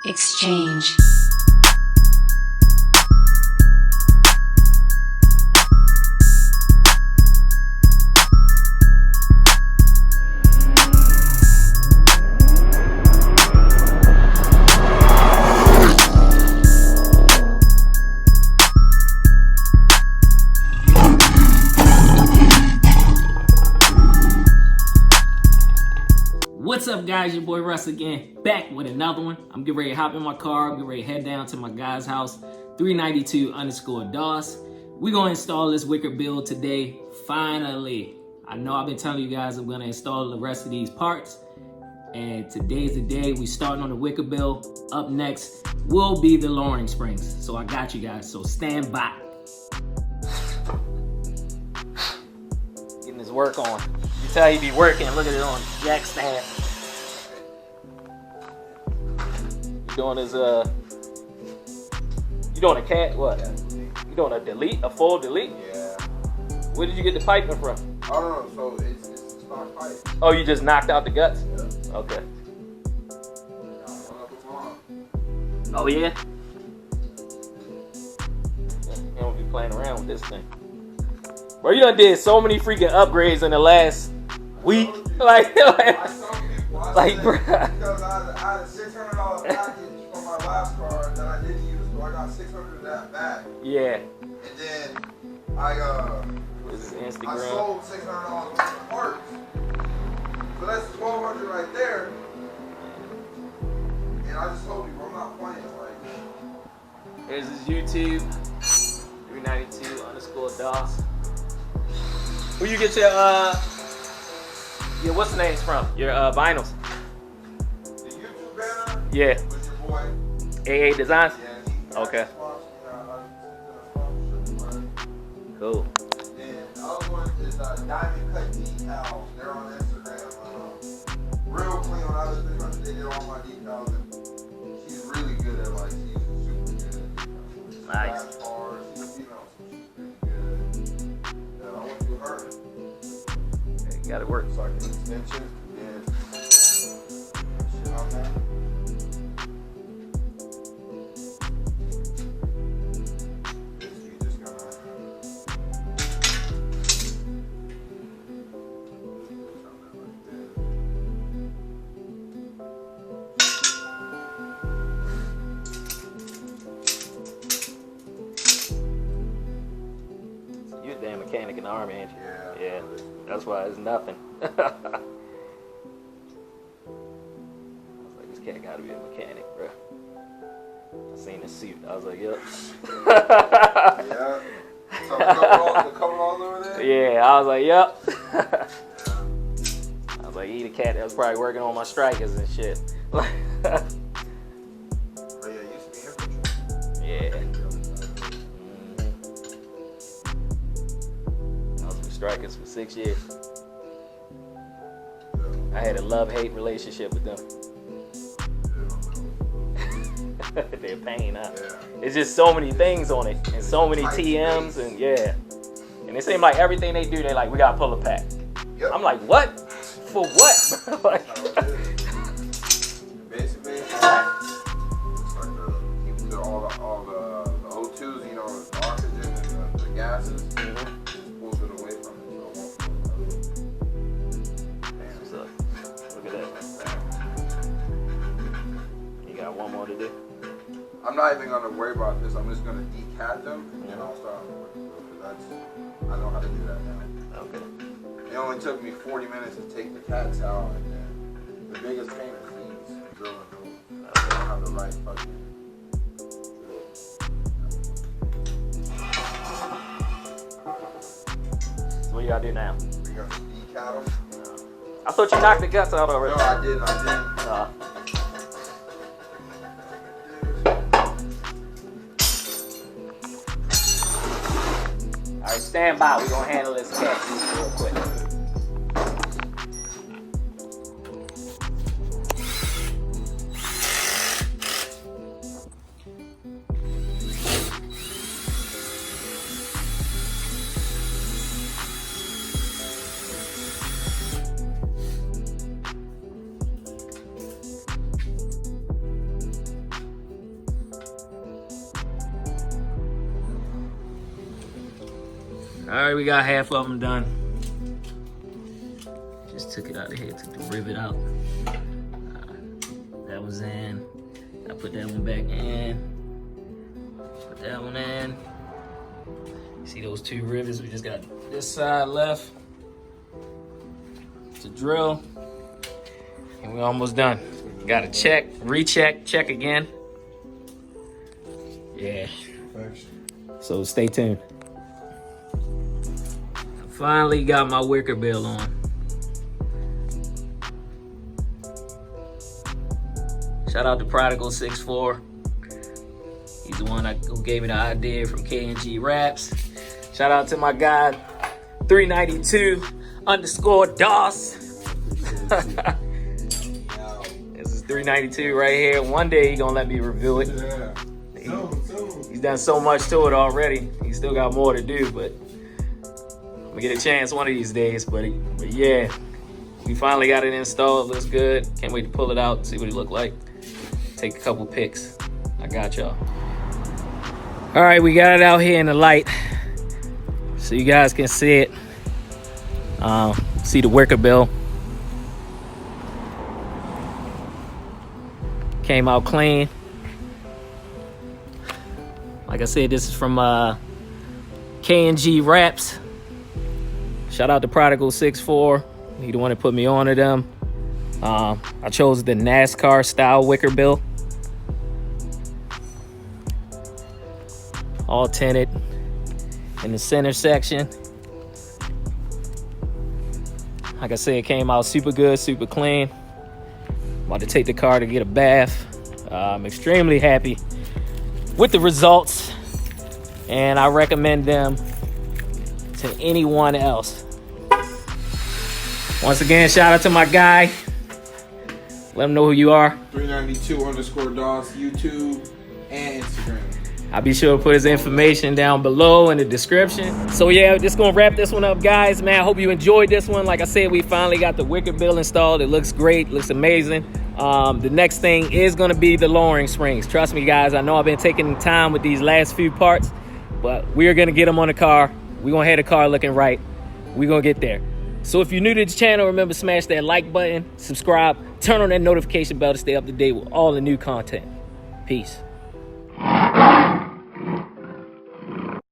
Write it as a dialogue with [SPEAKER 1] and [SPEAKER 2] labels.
[SPEAKER 1] Exchange.
[SPEAKER 2] What's up, guys? Your boy Russ again, back with another one. I'm getting ready to hop in my car. I'm getting ready to head down to my guy's house, 392_DOS. We're going to install this Wickerbill today, finally. I know I've been telling you guys I'm going to install the rest of these parts. And today's the day. We starting on the Wickerbill. Up next will be the lowering springs. So I got you guys, so stand by. Getting his work on. You tell he be working. Look at it on jack stand. You doing his you doing a cat what? You doing a delete, a full delete?
[SPEAKER 3] Yeah.
[SPEAKER 2] Where did you get the piping from?
[SPEAKER 3] I don't know. So it's not pipe.
[SPEAKER 2] Oh, you just knocked out the guts?
[SPEAKER 3] Yeah.
[SPEAKER 2] Okay. Oh yeah. You don't be playing around with this thing. Bro, you done did so many freaking upgrades in the last week. Like, bro.
[SPEAKER 3] Because I had a $600 package from my last car that I didn't use, so I got $600 of that back.
[SPEAKER 2] Yeah.
[SPEAKER 3] And then I
[SPEAKER 2] This is
[SPEAKER 3] I
[SPEAKER 2] Instagram.
[SPEAKER 3] sold $600 worth of parts. So that's $1,200 right there. And I just told you, bro, I'm not playing. Like,
[SPEAKER 2] Here's his YouTube, 392_DOS. Where you get your what's the names from? Your vinyls?
[SPEAKER 3] the YouTube banner.
[SPEAKER 2] Yeah.
[SPEAKER 3] Was your boy.
[SPEAKER 2] AA Designs?
[SPEAKER 3] Yeah.
[SPEAKER 2] Okay. Cool.
[SPEAKER 3] And the other one is Diamond Cut Decals. They're on Instagram. Real clean on other things. They did all my decals. And she's really good at she's super good at decals.
[SPEAKER 2] Nice.
[SPEAKER 3] She's, she's pretty good. I went through her.
[SPEAKER 2] You got it work.
[SPEAKER 3] So I can extension. And shit on that.
[SPEAKER 2] You're a damn mechanic in the army, ain't you?
[SPEAKER 3] Yeah.
[SPEAKER 2] Yeah. That's why it's nothing. I was like, this cat gotta be a mechanic, bro. I seen the suit. I was like, yep.
[SPEAKER 3] Yeah. So the coveralls over there?
[SPEAKER 2] Yeah, I was like, yep. I was like, he the cat that was probably working on my strikers and shit.
[SPEAKER 3] Oh yeah, it used to be infantry.
[SPEAKER 2] Yeah. I was with strikers for 6 years. I had a love-hate relationship with them. They're a pain, huh?
[SPEAKER 3] Yeah.
[SPEAKER 2] It's just so many things on it, and so many TMs, and yeah. And it seemed like everything they do, they like, we gotta pull a pack.
[SPEAKER 3] Yep.
[SPEAKER 2] I'm like, what? For what? Like,
[SPEAKER 3] basically, it's like all the O2s, you know, the oxygen and the gases, just pulls it away from it. So it won't
[SPEAKER 2] look at that. You got one more to do?
[SPEAKER 3] I'm not even gonna worry about this. I'm just gonna decat them and then I'll start on the work. I know how to do that now.
[SPEAKER 2] Okay.
[SPEAKER 3] It only took me 40 minutes to take the cats out, and then the biggest pain is these drilling those. I don't have the right fucking.
[SPEAKER 2] So what you gotta do now?
[SPEAKER 3] We got to decat them.
[SPEAKER 2] I thought you knocked the guts out already.
[SPEAKER 3] No, I didn't.
[SPEAKER 2] Alright, stand by. We're gonna handle this cat real quick. right, we got half of them done. Just took it out of here, took the rivet out. That was in. I put that one back in. Put that one in. See those 2 rivets? We just got this side left to drill. And we're almost done. Gotta check, recheck, check again. Yeah. So stay tuned. I finally got my Wickerbill on. Shout out to Prodigal64. He's the one who gave me the idea from K&G Wraps. Shout out to my guy, 392_DOS. This is 392 right here. One day he gonna let me review it. He's done so much to it already. He still got more to do, but I'm gonna get a chance one of these days. But yeah, we finally got it installed. Looks good. Can't wait to pull it out, see what it look like. Take a couple pics. I got y'all. All right, we got it out here in the light, so you guys can see it. See the Wickerbill. Came out clean. Like I said, this is from K&G Wraps. Shout out to Prodigal64. He the one that put me on to them. I chose the NASCAR style Wickerbill. All tinted in the center section. Like I said, it came out super good, super clean. About to take the car to get a bath. I'm extremely happy with the results, and I recommend them to anyone else. Once again, shout out to my guy. Let him know who you are.
[SPEAKER 3] 392_DOS, YouTube and Instagram.
[SPEAKER 2] I'll be sure to put his information down below in the description. So yeah, just gonna wrap this one up, guys. Man, I hope you enjoyed this one. Like I said, we finally got the Wickerbill installed. It looks great, looks amazing. The next thing is gonna be the lowering springs. Trust me, guys, I know I've been taking time with these last few parts, but we're gonna get them on the car. We're gonna have the car looking right. We're gonna get there. So if you're new to the channel, remember, smash that like button, subscribe, turn on that notification bell to stay up to date with all the new content. Peace.